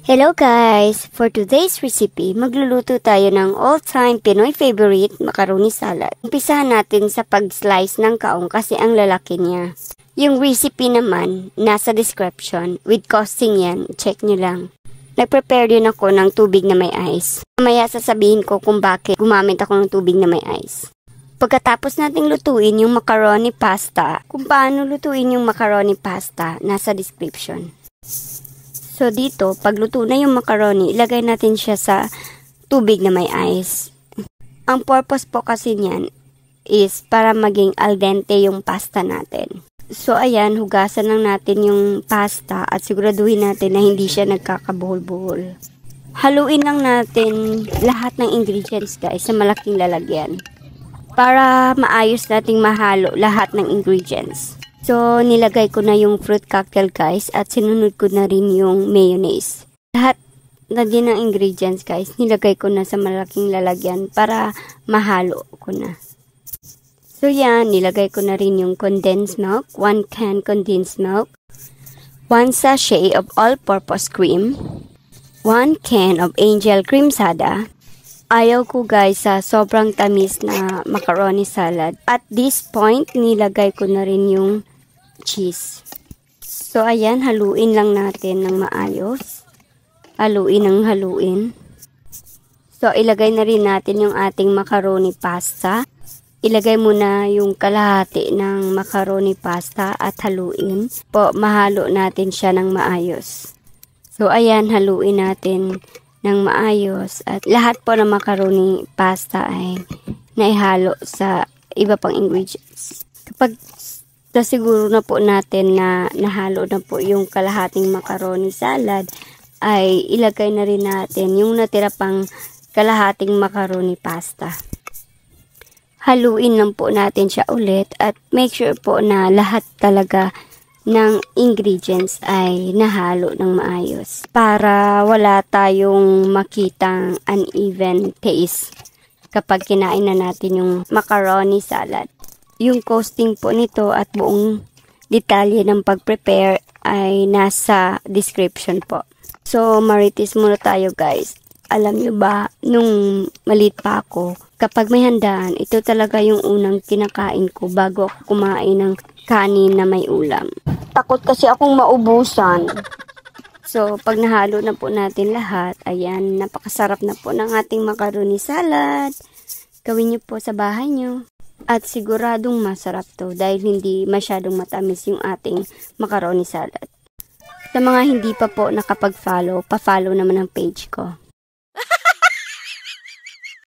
Hello guys! For today's recipe, magluluto tayo ng all-time Pinoy favorite macaroni salad. Umpisahan natin sa pag-slice ng kaong kasi ang lalaki niya. Yung recipe naman, nasa description. With costing yan, check nyo lang. Nag-prepare din ako ng tubig na may ice. Mamaya sasabihin ko kung bakit gumamit ako ng tubig na may ice. Pagkatapos nating lutuin yung macaroni pasta, kung paano lutuin yung macaroni pasta, nasa description. So dito, pag luto na yung macaroni, ilagay natin siya sa tubig na may ice. Ang purpose po kasi niyan is para maging al dente yung pasta natin. So ayan, hugasan lang natin yung pasta at siguraduhin natin na hindi siya nagkakabuhol-buhol. Haluin lang natin lahat ng ingredients guys sa malaking lalagyan para maayos nating mahalo lahat ng ingredients. So, nilagay ko na yung fruit cocktail guys at sinunod ko na rin yung mayonnaise. Lahat na din ng ingredients guys, nilagay ko na sa malaking lalagyan para mahalo ko na. So yan, nilagay ko na rin yung condensed milk, 1 can condensed milk, 1 sachet of all-purpose cream, 1 can of angel cream soda. Ayaw ko guys sa sobrang tamis na macaroni salad. At this point, nilagay ko na rin yung cheese. So, ayan, haluin lang natin ng maayos. Haluin ng haluin. So, ilagay na rin natin yung ating macaroni pasta. Ilagay muna yung kalahati ng macaroni pasta at haluin. Po, mahalo natin siya ng maayos. So, ayan, haluin natin ng maayos. At lahat po ng macaroni pasta ay naihalo sa iba pang ingredients. Kapag siguro na po natin na nahalo na po yung kalahating macaroni salad, ay ilagay na rin natin yung natira pang kalahating macaroni pasta. Haluin lang po natin siya ulit at make sure po na lahat talaga ng ingredients ay nahalo ng maayos para wala tayong makitang uneven taste kapag kinain na natin yung macaroni salad. Yung costing po nito at buong detalye ng pag-prepare ay nasa description po. So, marites muna tayo guys. Alam nyo ba, nung maliit pa ako, kapag may handaan, ito talaga yung unang kinakain ko bago ako kumain ng kanin na may ulam. Takot kasi akong maubusan. So, pag nahalo na po natin lahat, ayan, napakasarap na po ng ating macaroni salad. Gawin nyo po sa bahay nyo. At siguradong masarap to dahil hindi masyadong matamis yung ating macaroni salad. Sa mga hindi pa po nakapag-follow, pa-follow naman ang page ko.